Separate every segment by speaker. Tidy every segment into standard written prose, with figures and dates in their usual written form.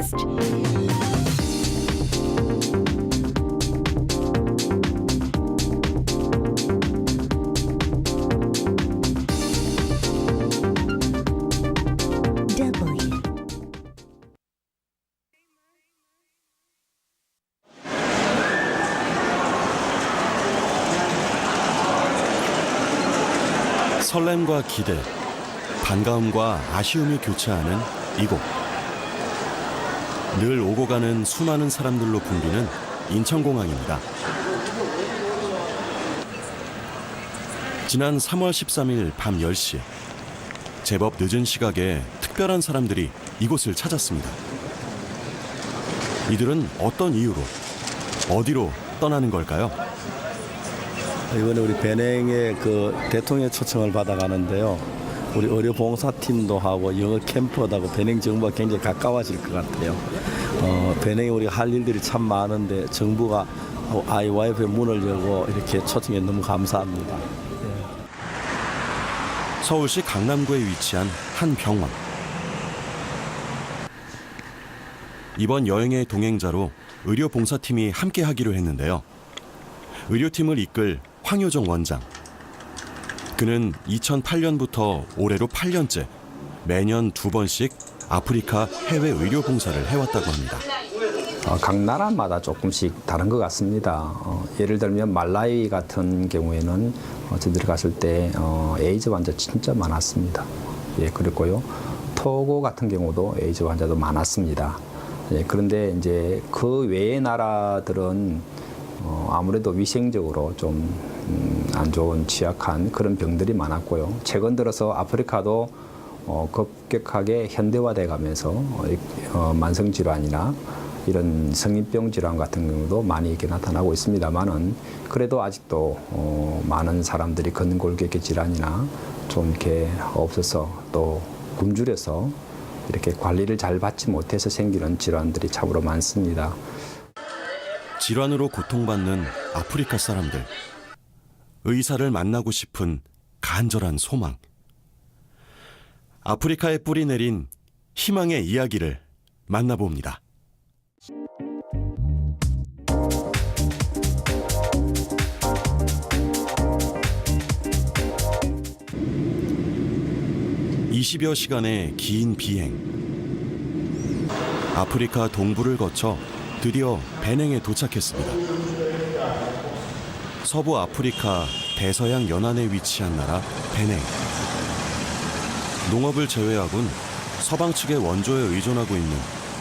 Speaker 1: next. W.
Speaker 2: 설렘과 기대, 반가움과 아쉬움이 교차하는 이곳. 늘 오고 가는 수많은 사람들로 붐비는 인천공항입니다. 지난 3월 13일 밤 10시, 제법 늦은 시각에 특별한 사람들이 이곳을 찾았습니다. 이들은 어떤 이유로, 어디로 떠나는 걸까요?
Speaker 3: 이번에 우리 배냉에 대통령 초청을 받아가는데요. 우리 의료 봉사팀도 하고 영어 캠프도 하고 배냉 정부가 굉장히 가까워질 것 같아요. 배냉에 우리가 할 일들이 참 많은데 정부가 IYF의 문을 열고 이렇게 초청해 너무 감사합니다.
Speaker 2: 서울시 강남구에 위치한 한 병원. 이번 여행의 동행자로 의료 봉사팀이 함께 하기로 했는데요. 의료팀을 이끌 황효정 원장. 그는 2008년부터 올해로 8년째 매년 2번씩 아프리카 해외 의료 봉사를 해왔다고 합니다.
Speaker 4: 각 나라마다 조금씩 다른 것 같습니다. 예를 들면 말라위 같은 경우에는 저희들이 갔을 때 에이즈 환자 진짜 많았습니다. 예, 그랬고요. 토고 같은 경우도 에이즈 환자도 많았습니다. 예, 그런데 이제 그 외의 나라들은 아무래도 위생적으로 좀 안 좋은 취약한 그런 병들이 많았고요. 최근 들어서 아프리카도 급격하게 현대화돼 가면서 만성 질환이나 이런 성인병 질환 같은 경우도 많이 이렇게 나타나고 있습니다만은 그래도 아직도 많은 사람들이 근골격계 질환이나 좀 이렇게 없어서 또 굶주려서 이렇게 관리를 잘 받지 못해서 생기는 질환들이 참으로 많습니다.
Speaker 2: 질환으로 고통받는 아프리카 사람들. 의사를 만나고 싶은 간절한 소망. 아프리카에 뿌리 내린 희망의 이야기를 만나봅니다. (20여) 시간의 긴 비행. 아프리카 동부를 거쳐 드디어 배냉에 도착했습니다. 서부 아프리카 대서양 연안에 위치한 나라 배냉. 농업을 제외하곤 서방 측의 원조에 의존하고 있는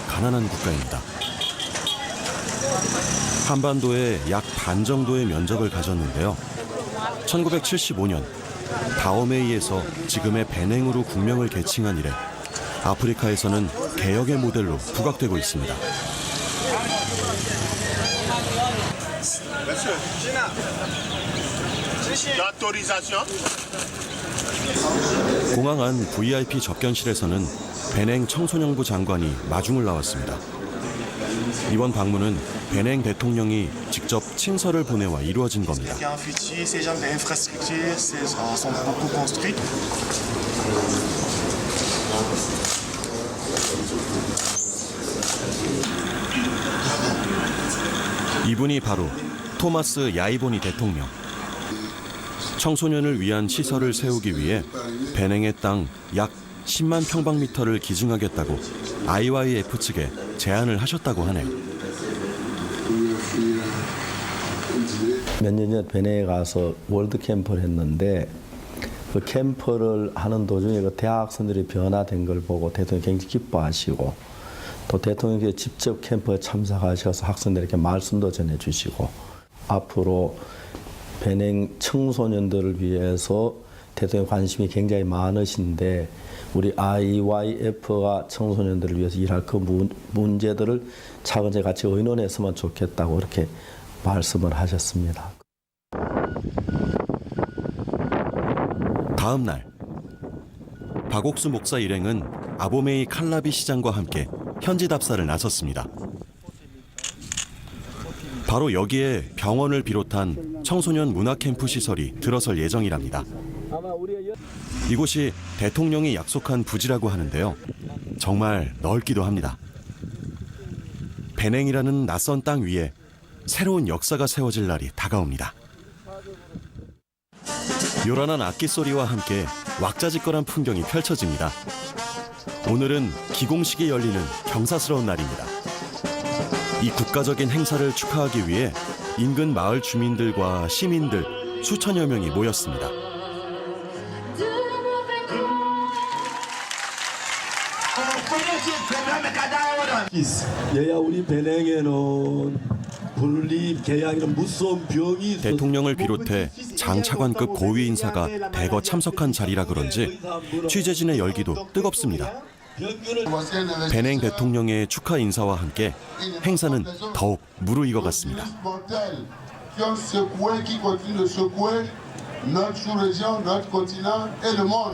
Speaker 2: 가난한 국가입니다. 한반도의 약 반 정도의 면적을 가졌는데요. 1975년 다오메이에서 지금의 배냉으로 국명을 개칭한 이래 아프리카에서는 개혁의 모델로 부각되고 있습니다. 공항 안 VIP 접견실에서는 배냉 청소년부 장관이 마중을 나왔습니다. 이번 방문은 배냉 대통령이 직접 친서를 보내와 이루어진 겁니다. 이분이 바로 토마스 야이보니 대통령. 청소년을 위한 시설을 세우기 위해 배냉의 땅 약 10만 평방미터를 기증하겠다고 IYF 측에 제안을 하셨다고 하네요.
Speaker 3: 몇 년 전에 배냉에 가서 월드 캠프를 했는데 그 캠프를 하는 도중에 그 대학생들이 변화된 걸 보고 대통령이 굉장히 기뻐하시고 또 대통령께서 직접 캠프에 참석하셔서 학생들에게 말씀도 전해주시고 앞으로 배냉 청소년들을 위해서 대통령 관심이 굉장히 많으신데 우리 IYF가 청소년들을 위해서 일할 그 문제들을 차근차근 같이 의논했으면 좋겠다고 이렇게 말씀을 하셨습니다.
Speaker 2: 다음 날 박옥수 목사 일행은 아보메이 칼라비 시장과 함께 현지 답사를 나섰습니다. 바로 여기에 병원을 비롯한 청소년 문화캠프 시설이 들어설 예정이랍니다. 이곳이 대통령이 약속한 부지라고 하는데요. 정말 넓기도 합니다. 베냉이라는 낯선 땅 위에 새로운 역사가 세워질 날이 다가옵니다. 요란한 악기 소리와 함께 왁자지껄한 풍경이 펼쳐집니다. 오늘은 기공식이 열리는 경사스러운 날입니다. 이 국가적인 행사를 축하하기 위해 인근 마을 주민들과 시민들 수천여 명이 모였습니다.
Speaker 3: 얘야 우리 베냉에는 분립, 계약 이런 무서운 병이 있어서
Speaker 2: 대통령을 비롯해 장차관급 고위 인사가 대거 참석한 자리라 그런지 취재진의 열기도 뜨겁습니다. 베냉 대통령의 축하 인사와 함께 행사는 더욱 무르익어갔습니다.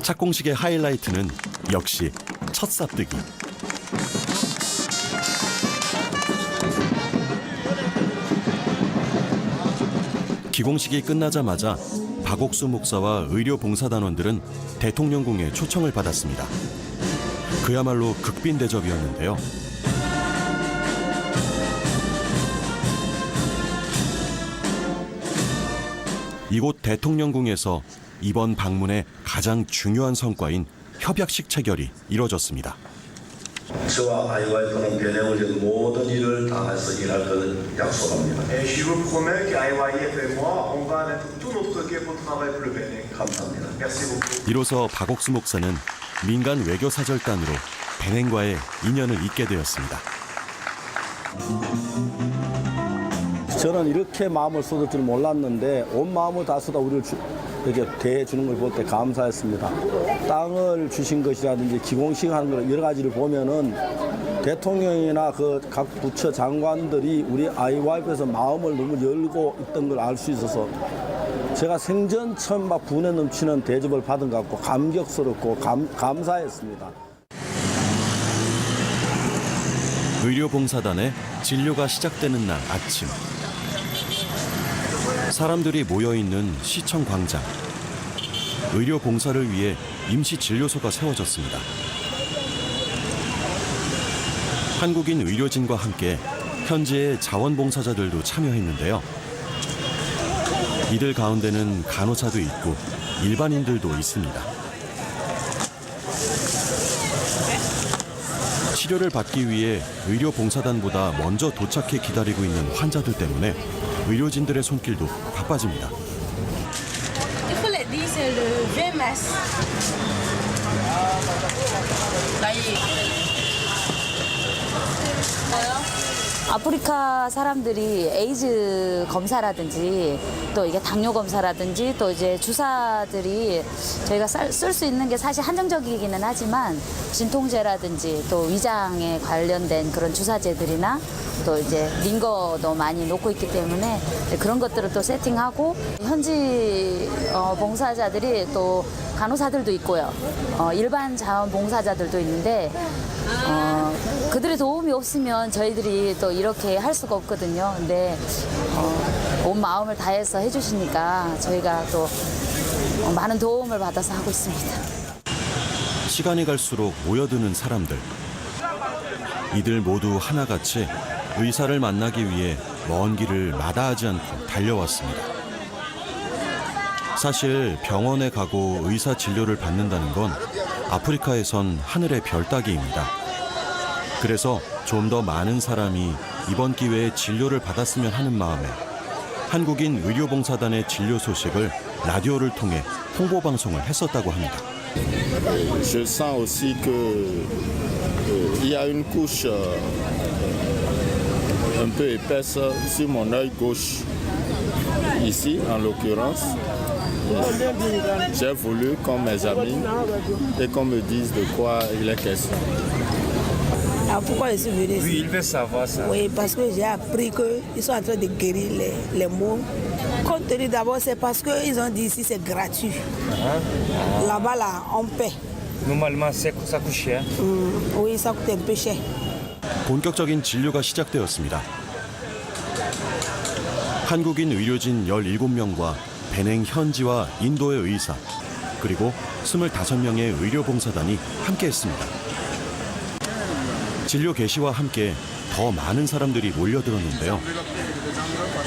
Speaker 2: 착공식의 하이라이트는 역시 첫 삽뜨기. 기공식이 끝나자마자 박옥수 목사와 의료봉사단원들은 대통령궁에 초청을 받았습니다. 그야말로 극빈 대접이었는데요. 이곳 대통령궁에서 이번 방문의 가장 중요한 성과인 협약식 체결이 이뤄졌습니다.
Speaker 3: 저와 아이와이프는 베냉을 위해 모든 일을 다해서 일할 것을 약속합니다.
Speaker 1: Je vous promets qu'IYF et moi, on va mettre tout notre cœur pour travailler pour le Bénin.
Speaker 3: 감사합니다.
Speaker 1: Merci beaucoup.
Speaker 2: 이로써 박옥수 목사는 민간 외교사절단으로 베냉과의 인연을 잇게 되었습니다.
Speaker 3: 저는 이렇게 마음을 쏟을 줄 몰랐는데 온 마음을 다 쏟아 우리를 이렇게 대해주는 걸 볼 때 감사했습니다. 땅을 주신 것이라든지 기공식 하는 걸 여러 가지를 보면은 대통령이나 그 각 부처 장관들이 우리 IYF에서 마음을 너무 열고 있던 걸 알 수 있어서 제가 생전 처음 막 분에 넘치는 대접을 받은 것 같고 감격스럽고 감사했습니다.
Speaker 2: 의료봉사단의 진료가 시작되는 날 아침. 사람들이 모여있는 시청 광장. 의료봉사를 위해 임시 진료소가 세워졌습니다. 한국인 의료진과 함께 현지의 자원봉사자들도 참여했는데요. 이들 가운데는 간호사도 있고 일반인들도 있습니다. 치료를 받기 위해 의료봉사단보다 먼저 도착해 기다리고 있는 환자들 때문에 의료진들의 손길도 바빠집니다.
Speaker 5: Il faut les dire, c'est le VMS.
Speaker 6: 아프리카 사람들이 에이즈 검사라든지 또 이게 당뇨 검사라든지 또 이제 주사들이 저희가 쓸 수 있는 게 사실 한정적이기는 하지만 진통제라든지 또 위장에 관련된 그런 주사제들이나 또 이제 링거도 많이 놓고 있기 때문에 그런 것들을 또 세팅하고 현지 봉사자들이 또 간호사들도 있고요. 일반 자원봉사자들도 있는데 그들의 도움이 없으면 저희들이 또 이렇게 할 수가 없거든요. 근데 온 마음을 다해서 해주시니까 저희가 또 많은 도움을 받아서 하고 있습니다.
Speaker 2: 시간이 갈수록 모여드는 사람들. 이들 모두 하나같이 의사를 만나기 위해 먼 길을 마다하지 않고 달려왔습니다. 사실 병원에 가고 의사 진료를 받는다는 건 아프리카에선 하늘의 별 따기입니다. 그래서 좀 더 많은 사람이 이번 기회에 진료를 받았으면 하는 마음에 한국인 의료봉사단의 진료 소식을 라디오를 통해 홍보 방송을 했었다고 합니다.
Speaker 7: Je sens aussi que il y a une couche un peu épaisse sur mon œil gauche. Ici, en l'occurrence, j'ai voulu qu'on m'examine et qu'on me dise de quoi il est question.
Speaker 8: Alors pourquoi je suis venu ici?
Speaker 1: Oui, il veut savoir ça.
Speaker 8: Oui, parce que j'ai appris qu'ils sont en train de guérir les maux. Compte tenu d'abord, c'est parce qu'ils ont dit ici c'est gratuit. Là-bas, là, on paie.
Speaker 1: Normalement, ça coûte cher.
Speaker 8: Oui, ça coûte un peu cher.
Speaker 2: 본격적인 진료가 시작되었습니다. 한국인 의료진 17명과 베냉 현지와 인도의 의사, 그리고 25명의 의료봉사단이 함께했습니다. 진료 개시와 함께 더 많은 사람들이 몰려들었는데요.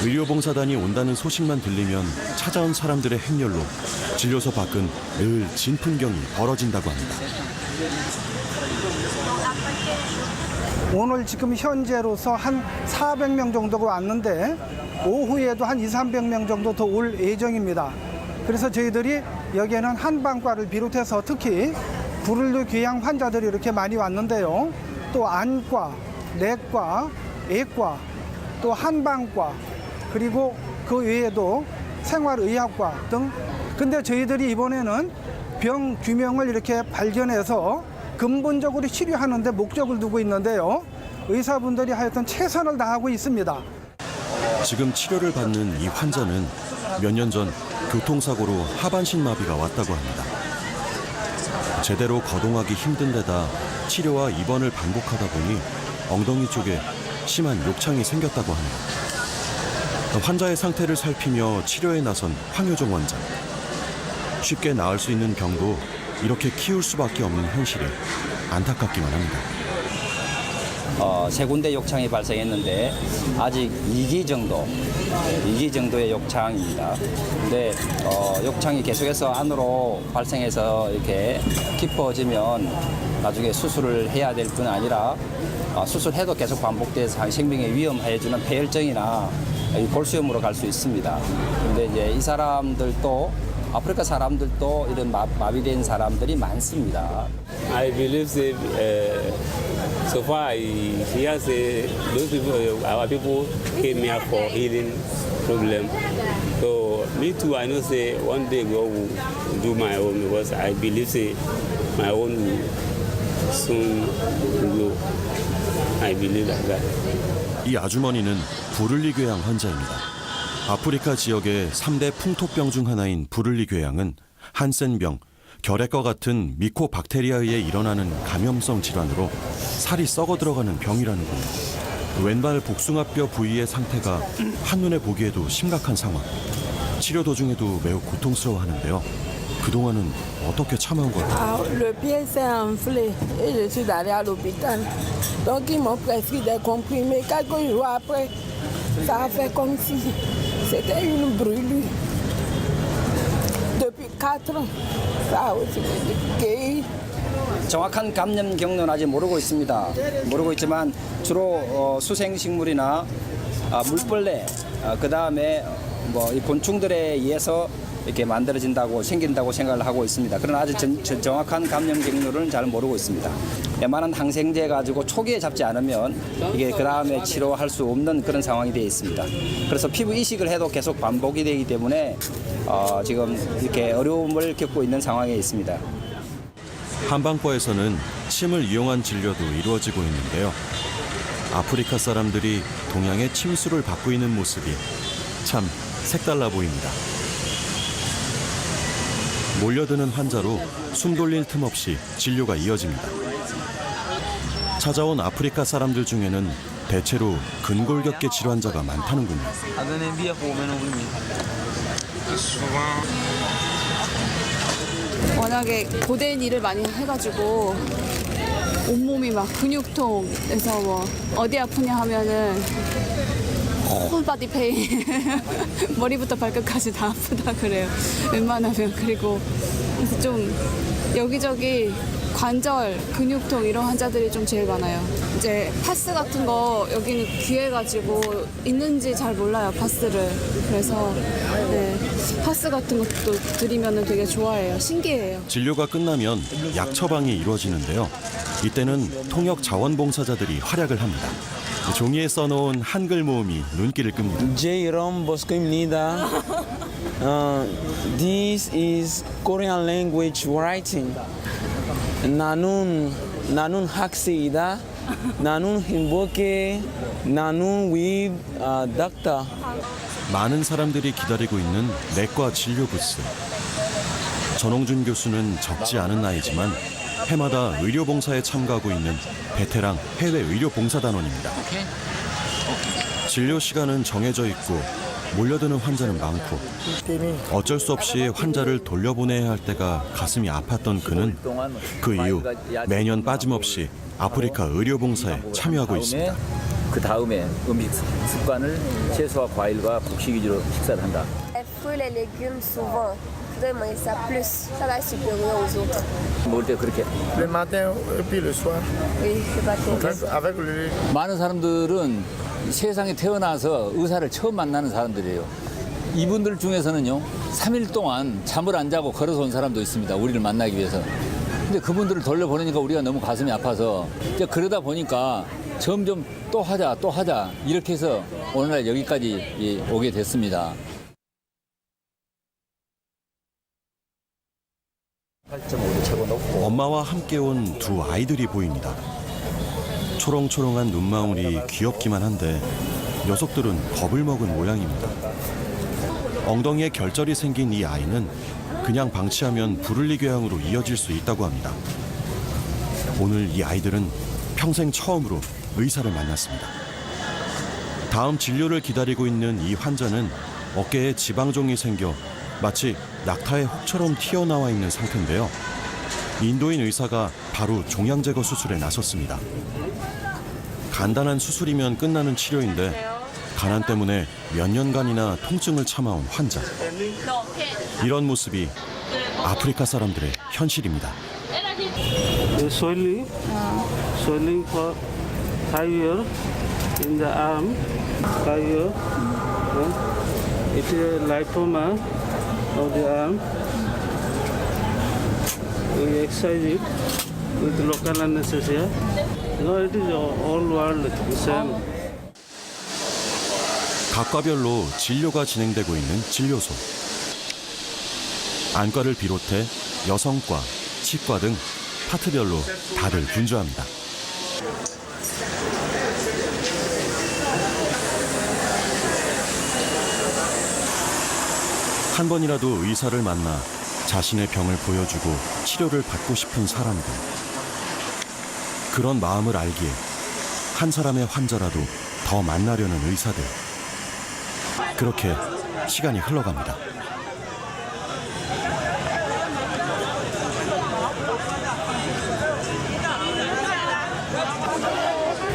Speaker 2: 의료봉사단이 온다는 소식만 들리면 찾아온 사람들의 행렬로 진료소 밖은 늘 진풍경이 벌어진다고 합니다.
Speaker 9: 오늘 지금 현재로서 한 400명 정도가 왔는데 오후에도 한 200~300명 정도 더 올 예정입니다. 그래서 저희들이 여기에는 한방과를 비롯해서 특히 불을류 귀양 환자들이 이렇게 많이 왔는데요. 또 안과, 내과, 애과, 또 한방과, 그리고 그 외에도 생활의학과 등. 근데 저희들이 이번에는 병 규명을 이렇게 발견해서 근본적으로 치료하는 데 목적을 두고 있는데요. 의사분들이 하여튼 최선을 다하고 있습니다.
Speaker 2: 지금 치료를 받는 이 환자는 몇 년 전 교통사고로 하반신 마비가 왔다고 합니다. 제대로 거동하기 힘든 데다 치료와 입원을 반복하다 보니 엉덩이 쪽에 심한 욕창이 생겼다고 합니다. 환자의 상태를 살피며 치료에 나선 황효정 원장. 쉽게 나을 수 있는 병도 이렇게 키울 수밖에 없는 현실이 안타깝기만 합니다.
Speaker 4: 3군데 욕창이 발생했는데 아직 2기 정도의 욕창입니다. 근데 욕창이 계속해서 안으로 발생해서 이렇게 깊어지면 나중에 수술을 해야 될 뿐 아니라 수술해도 계속 반복돼서 생명에 위험해지는 폐혈증이나 골수염으로 갈 수 있습니다. 근데 이제 이 사람들도 아프리카 사람들도 이런 마비된 사람들이 많습니다.
Speaker 10: I believe so far I hear say those people, our people came here for healing problem. So me too, I know say one day God will do my own because I believe say my own will soon go. I believe like that.
Speaker 2: 이 아주머니는 부를리 궤양 환자입니다. 아프리카 지역의 3대 풍토병 중 하나인 부를리 궤양은 한센병, 결핵과 같은 미코박테리아에 의해 일어나는 감염성 질환으로 살이 썩어 들어가는 병이라는군요. 왼발 복숭아뼈 부위의 상태가 한눈에 보기에도 심각한 상황. 치료 도중에도 매우 고통스러워하는데요. 그동안은 어떻게 참아온 걸까요?
Speaker 8: Le pied s'est enflé et je suis allée à l'hôpital. Donc ils m'ont prescrit des comprimés. Quelques jours après, ça a fait comme si c'était une brûlure. Depuis 4 ans, ça a aussi guéri.
Speaker 4: 정확한 감염 경로는 아직 모르고 있습니다. 모르고 있지만 주로 수생식물이나 물벌레, 그 다음에 이 곤충들에 의해서 이렇게 만들어진다고 생긴다고 생각을 하고 있습니다. 그러나 아직 정확한 감염 경로를 잘 모르고 있습니다. 웬만한 항생제 가지고 초기에 잡지 않으면 이게 그 다음에 치료할 수 없는 그런 상황이 되어 있습니다. 그래서 피부 이식을 해도 계속 반복이 되기 때문에 지금 이렇게 어려움을 겪고 있는 상황에 있습니다.
Speaker 2: 한방과에서는 침을 이용한 진료도 이루어지고 있는데요. 아프리카 사람들이 동양의 침수를 받고 있는 모습이 참 색달라 보입니다. 몰려드는 환자로 숨 돌릴 틈 없이 진료가 이어집니다. 찾아온 아프리카 사람들 중에는 대체로 근골격계 질환자가 많다는군요.
Speaker 5: 워낙에 고된 일을 많이 해가지고 온몸이 막 근육통에서 뭐 어디 아프냐 하면은 홀바디 페인 머리부터 발끝까지 다 아프다 그래요. 웬만하면. 그리고 그래서 좀 여기저기 관절, 근육통 이런 환자들이 좀 제일 많아요. 이제 파스 같은 거 여기는 귀해가지고 있는지 잘 몰라요, 파스를. 그래서 네, 파스 같은 것도 드리면 되게 좋아해요. 신기해요.
Speaker 2: 진료가 끝나면 약 처방이 이루어지는데요. 이때는 통역 자원봉사자들이 활약을 합니다. 종이에 써놓은 한글 모음이 눈길을 끕니다.
Speaker 11: Jairam Boscoimnida. This is Korean language writing. 나눈 학생이다. 나눈 행복해. 나눈 with doctor.
Speaker 2: 많은 사람들이 기다리고 있는 내과 진료 부스. 전홍준 교수는 적지 않은 나이지만 해마다 의료봉사에 참가하고 있는 베테랑 해외 의료봉사단원입니다. 진료 시간은 정해져 있고 몰려드는 환자는 많고 어쩔 수 없이 환자를 돌려보내야 할 때가 가슴이 아팠던 그는 그 이후 매년 빠짐없이 아프리카 의료봉사에 참여하고 있습니다.
Speaker 12: 그 다음에 음식 습관을 채소와 과일과 곡식 위주로 식사를 한다.
Speaker 13: Les fruits, les légumes, souvent, je dois manger ça plus. Ça va être supérieur aux autres.
Speaker 12: 먹을 때 그렇게.
Speaker 7: Le matin et puis le soir.
Speaker 13: Oui, le matin.
Speaker 7: Avec le...
Speaker 12: 많은 사람들은 세상에 태어나서 의사를 처음 만나는 사람들이에요. 이분들 중에서는요, 3일 동안 잠을 안 자고 걸어서 온 사람도 있습니다. 우리를 만나기 위해서. 근데 그분들을 돌려보내니까 우리가 너무 가슴이 아파서 이제 그러다 보니까 점점 또 하자 이렇게 해서 오늘날 여기까지 오게 됐습니다.
Speaker 2: 엄마와 함께 온 두 아이들이 보입니다. 초롱초롱한 눈망울이 귀엽기만 한데 녀석들은 겁을 먹은 모양입니다. 엉덩이에 결절이 생긴 이 아이는 그냥 방치하면 부를리교양으로 이어질 수 있다고 합니다. 오늘 이 아이들은 평생 처음으로 의사를 만났습니다. 다음 진료를 기다리고 있는 이 환자는 어깨에 지방종이 생겨 마치 낙타의 혹처럼 튀어나와 있는 상태인데요. 인도인 의사가 바로 종양 제거 수술에 나섰습니다. 간단한 수술이면 끝나는 치료인데 가난 때문에 몇 년간이나 통증을 참아온 환자. 이런 모습이 아프리카 사람들의 현실입니다.
Speaker 14: Swelling for 5 years in the arm, 5 years. It is a lipoma of the arm. We exercise it with local anesthesia. No, it is all world the same.
Speaker 2: 각과별로 진료가 진행되고 있는 진료소. 안과를 비롯해 여성과, 치과 등 파트별로 다들 분주합니다. 한 번이라도 의사를 만나 자신의 병을 보여주고 치료를 받고 싶은 사람들. 그런 마음을 알기에 한 사람의 환자라도 더 만나려는 의사들. 그렇게 시간이 흘러갑니다.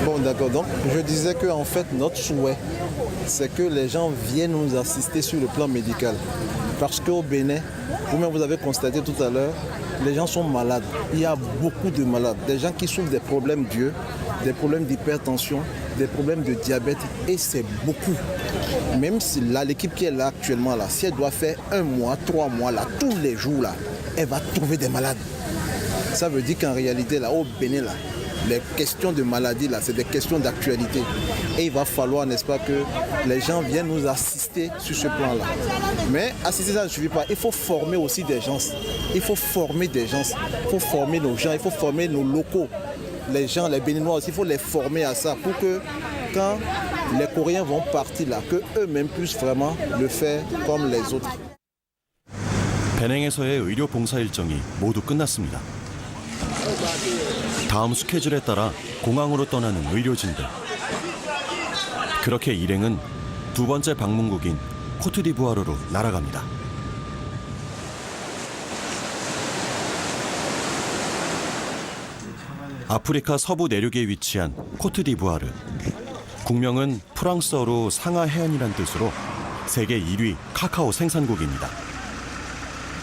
Speaker 15: Bon, d'accord. Donc, je disais que en fait, notre souhait, c'est que les gens viennent nous assister sur le plan médical. Parce qu'au Bénin, vous-même vous avez constaté tout à l'heure, les gens sont malades. Il y a beaucoup de malades. Des gens qui souffrent des problèmes d'yeux, des problèmes d'hypertension, des problèmes de diabète. Et c'est beaucoup. Même si là, l'équipe qui est là actuellement, là, si elle doit faire 1 mois, 3 mois, là, tous les jours, là, elle va trouver des malades. Ça veut dire qu'en réalité, là, au Bénin, là, les questions de maladie, là, c'est des questions d'actualité. Et il va falloir, n'est-ce pas, que les gens viennent nous assister sur ce plan-là. Mais assister, ça ne suffit pas. Il faut former aussi des gens. Il faut former des gens. Il faut former nos gens. Il faut former nos locaux. Les gens, les Béninois aussi, il faut les former à ça pour que quand les Coréens vont partir là, qu'eux-mêmes puissent vraiment le faire comme les autres.
Speaker 2: 베냉에서의 의료 봉사 일정이 모두 끝났습니다. 다음 스케줄에 따라 공항으로 떠나는 의료진들. 그렇게 일행은 두 번째 방문국인 코트디부아르로 날아갑니다. 아프리카 서부 내륙에 위치한 코트디부아르. 국명은 프랑스어로 상하 해안이란 뜻으로 세계 1위 카카오 생산국입니다.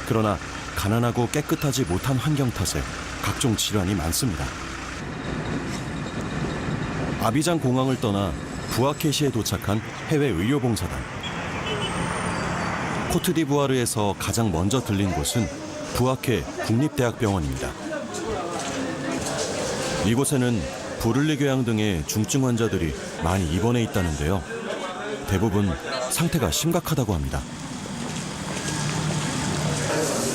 Speaker 2: 그러나 가난하고 깨끗하지 못한 환경 탓에 각종 질환이 많습니다. 아비장 공항을 떠나 부아케시에 도착한 해외 의료봉사단. 코트디부아르에서 가장 먼저 들린 곳은 부아케 국립대학병원입니다. 이곳에는 부를리교양 등의 중증 환자들이 많이 입원해 있다는데요. 대부분 상태가 심각하다고 합니다.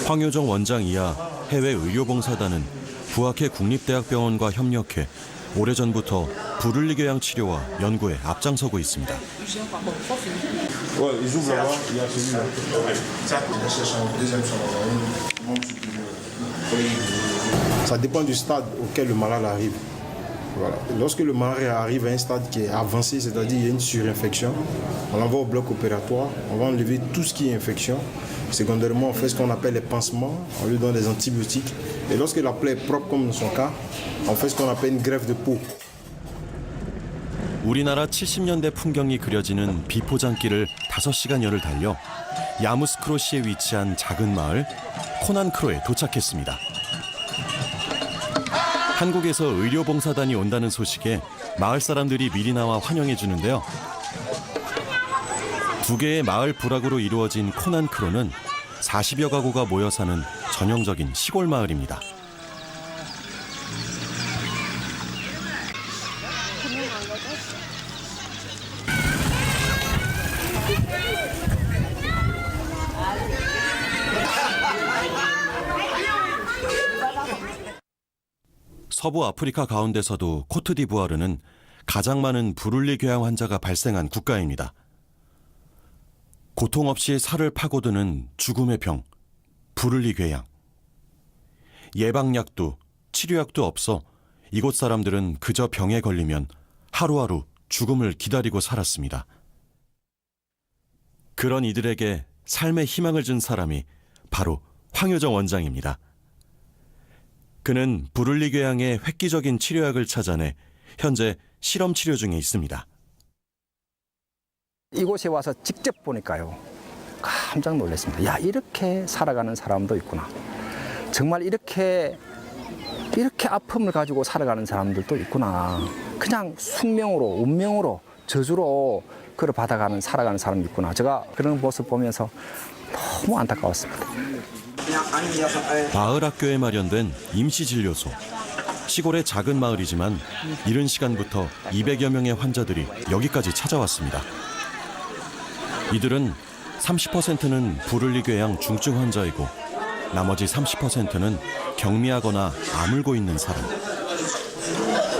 Speaker 2: 황효정 원장 이하 해외 의료봉사단은 부아케 국립대학병원과 협력해 오래전부터 부를리교양 치료와 연구에 앞장서고 있습니다.
Speaker 16: Ça dépend du stade auquel le malade arrive. Voilà. Lorsque le malade arrive à un stade qui est avancé, c'est-à-dire il y a une surinfection, on l'envoie au bloc opératoire, on va enlever tout ce qui est infection. Secondairement, on fait ce qu'on appelle les pansements, on lui donne des antibiotiques. Et lorsque la plaie est propre, comme dans son cas, on fait ce qu'on appelle une greffe de peau.
Speaker 2: 우리나라 70년대 풍경이 그려지는 비포장길을 5시간여를 달려 야무스크로시에 위치한 작은 마을 코난크로에 도착했습니다. 한국에서 의료봉사단이 온다는 소식에 마을 사람들이 미리 나와 환영해 주는데요. 2개의 마을 부락으로 이루어진 코난크로는 40여 가구가 모여 사는 전형적인 시골 마을입니다. 서부 아프리카 가운데서도 코트디부아르는 가장 많은 부를리 궤양 환자가 발생한 국가입니다. 고통 없이 살을 파고드는 죽음의 병, 부를리 궤양. 예방약도 치료약도 없어 이곳 사람들은 그저 병에 걸리면 하루하루 죽음을 기다리고 살았습니다. 그런 이들에게 삶의 희망을 준 사람이 바로 황효정 원장입니다. 그는 부를리 궤양의 획기적인 치료약을 찾아내 현재 실험 치료 중에 있습니다.
Speaker 4: 이곳에 와서 직접 보니까요, 깜짝 놀랐습니다. 야, 이렇게 살아가는 사람도 있구나. 정말 이렇게 아픔을 가지고 살아가는 사람들도 있구나. 그냥 숙명으로, 운명으로, 저주로 그걸 받아가는, 살아가는 사람이 있구나. 제가 그런 모습 보면서 너무 안타까웠습니다.
Speaker 2: 마을 학교에 마련된 임시진료소. 시골의 작은 마을이지만 이른 시간부터 200여 명의 환자들이 여기까지 찾아왔습니다. 이들은 30%는 부를리 궤양 중증 환자이고 나머지 30%는 경미하거나 아물고 있는 사람.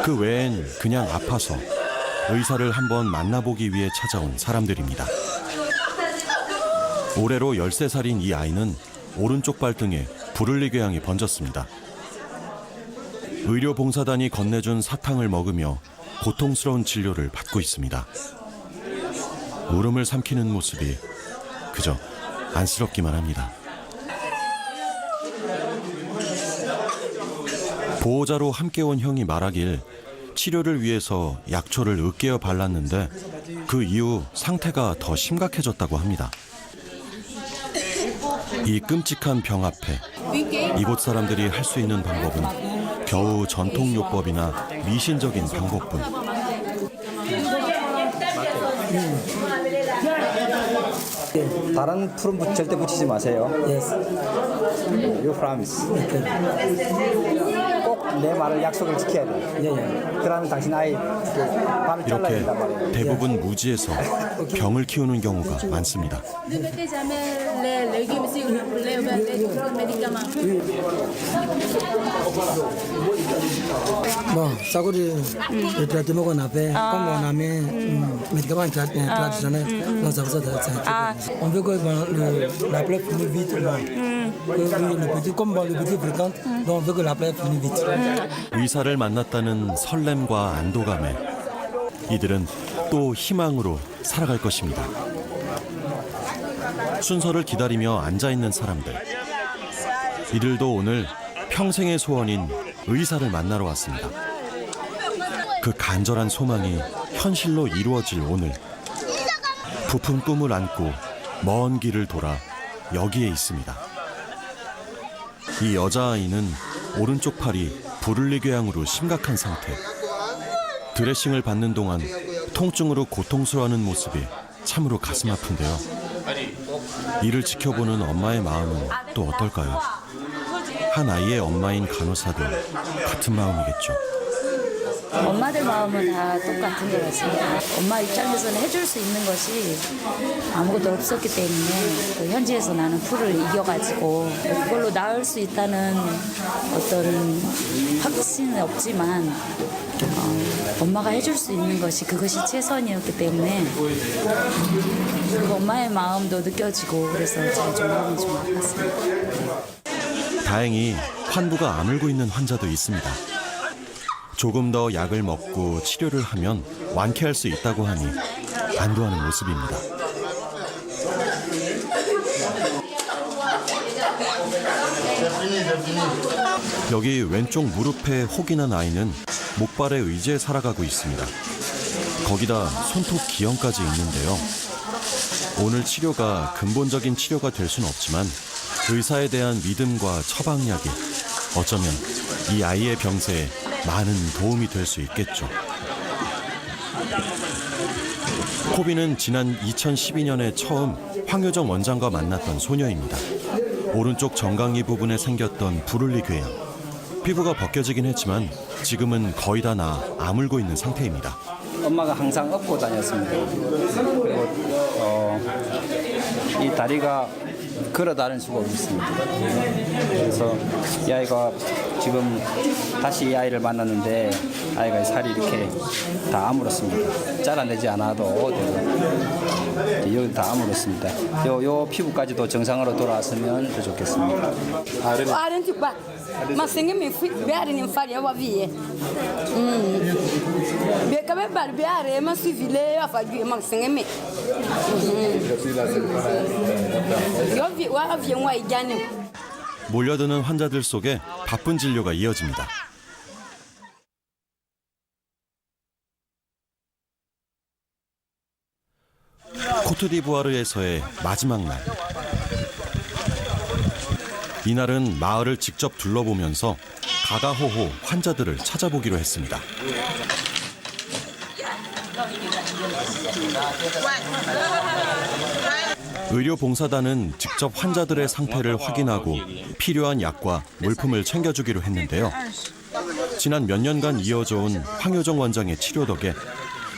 Speaker 2: 그 외엔 그냥 아파서 의사를 한번 만나보기 위해 찾아온 사람들입니다. 올해로 13살인 이 아이는 오른쪽 발등에 부를리 궤양이 번졌습니다. 의료봉사단이 건네준 사탕을 먹으며 고통스러운 진료를 받고 있습니다. 울음을 삼키는 모습이 그저 안쓰럽기만 합니다. 보호자로 함께 온 형이 말하길 치료를 위해서 약초를 으깨어 발랐는데 그 이후 상태가 더 심각해졌다고 합니다. 이 끔찍한 병 앞에 이곳 사람들이 할 수 있는 방법은 겨우 전통요법이나 미신적인 방법뿐.
Speaker 4: 다른 풀은 절대 붙이지 마세요. You promise. 꼭 내 말을 약속을 지켜야 돼. 그러면 당신 아이 발을 잘라야 된단 말이에요.
Speaker 2: 이렇게 대부분 무지해서 병을 키우는 경우가 많습니다.
Speaker 17: Bon, ça coûte le traitement qu'on a fait, comme on a mis médicaments traditionnels dans sa recette. On veut que la plaie finisse vite. Le petit, comme le petit fréquente, donc on veut que la plaie finisse vite.
Speaker 2: 의사를 만났다는 설렘과 안도감에 이들은 또 희망으로 살아갈 것입니다. 순서를 기다리며 앉아있는 사람들. 이들도 오늘 평생의 소원인 의사를 만나러 왔습니다. 그 간절한 소망이 현실로 이루어질 오늘. 부푼 꿈을 안고 먼 길을 돌아 여기에 있습니다. 이 여자아이는 오른쪽 팔이 부를리 궤양으로 심각한 상태. 드레싱을 받는 동안 통증으로 고통스러워하는 모습이 참으로 가슴 아픈데요. 이를 지켜보는 엄마의 마음은 또 어떨까요? 한 아이의 엄마인 간호사도 같은 마음이겠죠.
Speaker 6: 엄마들 마음은 다 똑같은 것 같습니다. 엄마 입장에서는 해줄 수 있는 것이 아무것도 없었기 때문에 또 현지에서 나는 풀을 이겨가지고 그걸로 나을 수 있다는 어떤 확신은 없지만 엄마가 해줄 수 있는 것이 그것이 최선이었기 때문에 그 엄마의 마음도 느껴지고 그래서 제가 좀 마음이 좀 아팠습니다.
Speaker 2: 다행히 환부가 아물고 있는 환자도 있습니다. 조금 더 약을 먹고 치료를 하면 완쾌할 수 있다고 하니 안도하는 모습입니다. 여기 왼쪽 무릎에 혹이 난 아이는 목발에 의지해 살아가고 있습니다. 거기다 손톱 기형까지 있는데요. 오늘 치료가 근본적인 치료가 될 수는 없지만 의사에 대한 믿음과 처방약이 어쩌면 이 아이의 병세에 많은 도움이 될 수 있겠죠. 코비는 지난 2012년에 처음 황효정 원장과 만났던 소녀입니다. 오른쪽 정강이 부분에 생겼던 부를리 궤양. 피부가 벗겨지긴 했지만 지금은 거의 다 나아 아물고 있는 상태입니다.
Speaker 4: 엄마가 항상 업고 다녔습니다. 그리고 이 다리가 걸어 다닐 수가 없습니다. 그래서 이 아이가 지금 다시 이 아이를 만났는데 아이가 살이 이렇게 다 아물었습니다. 잘라내지 않아도 되고 여기 다 아물었습니다. 요 피부까지도 정상으로 돌아왔으면 더 좋겠습니다.
Speaker 2: 몰려드는 환자들 속에 바쁜 진료가 이어집니다. 코트디부아르에서의 마지막 날. 이날은 마을을 직접 둘러보면서 가가호호 환자들을 찾아보기로 했습니다. 의료봉사단은 직접 환자들의 상태를 확인하고 필요한 약과 물품을 챙겨주기로 했는데요. 지난 몇 년간 이어져 온 황효정 원장의 치료 덕에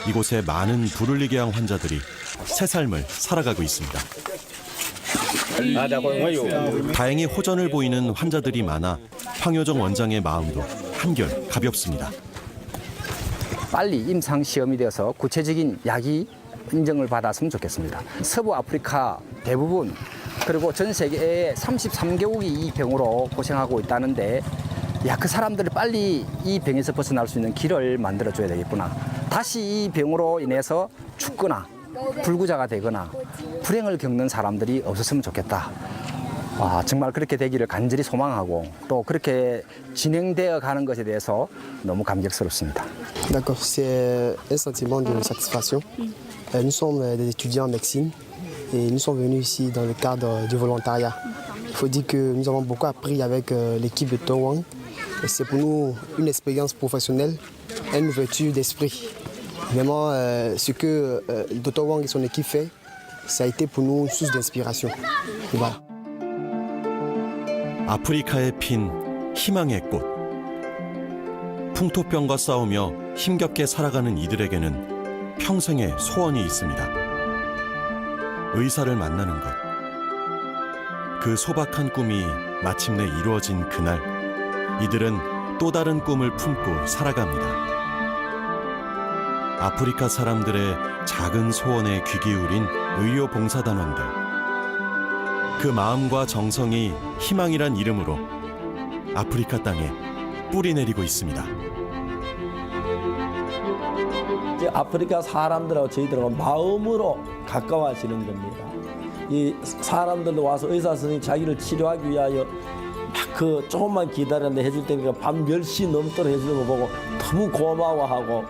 Speaker 2: 이곳의 많은 부를리 궤양 환자들이 새 삶을 살아가고 있습니다. 다행히 호전을 보이는 환자들이 많아 황효정 원장의 마음도 한결 가볍습니다.
Speaker 4: 빨리 임상시험이 되어서 구체적인 약이 인정을 받았으면 좋겠습니다. 서부 아프리카 대부분 그리고 전 세계의 33개국이 이 병으로 고생하고 있다는데 그 사람들이 빨리 이 병에서 벗어날 수 있는 길을 만들어줘야 되겠구나. 다시 이 병으로 인해서 죽거나 불구자가 되거나 불행을 겪는 사람들이 없었으면 좋겠다. 정말 그렇게 되기를 간절히 소망하고 또 그렇게 진행되어 가는 것에 대해서 너무 감격스럽습니다.
Speaker 18: D'accord, c'est un sentiment de satisfaction. Nous sommes des étudiants en médecine et nous sommes venus ici dans le cadre du volontariat. Il faut dire que nous avons beaucoup appris avec l'équipe de Towang. C'est pour nous une expérience professionnelle, une ouverture d'esprit. Vraiment, ce que Dr. Wang et son équipe fait, ça a été pour nous une source d'inspiration. Voilà.
Speaker 2: 아프리카에 핀 희망의 꽃. 풍토병과 싸우며 힘겹게 살아가는 이들에게는 평생의 소원이 있습니다. 의사를 만나는 것. 그 소박한 꿈이 마침내 이루어진 그날, 이들은 또 다른 꿈을 품고 살아갑니다. 아프리카 사람들의 작은 소원에 귀 기울인 의료 봉사단원들. 그 마음과 정성이 희망이란 이름으로 아프리카 땅에 뿌리 내리고 있습니다.
Speaker 3: 아프리카 사람들하고 저희들하고 마음으로 가까워지는 겁니다. 이 사람들도 와서 의사 선생님이 자기를 치료하기 위하여 막 조금만 기다렸는데 해줄 때니까 밤 10시 넘도록 해주는 거 보고 너무 고마워하고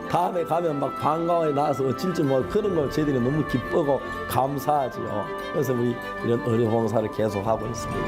Speaker 3: 다음에 가면 막 반가워에 나와서 어쩔지 뭐 그런 걸 저희들이 너무 기쁘고 감사하지요. 그래서 우리 이런 의료봉사를 계속하고 있습니다.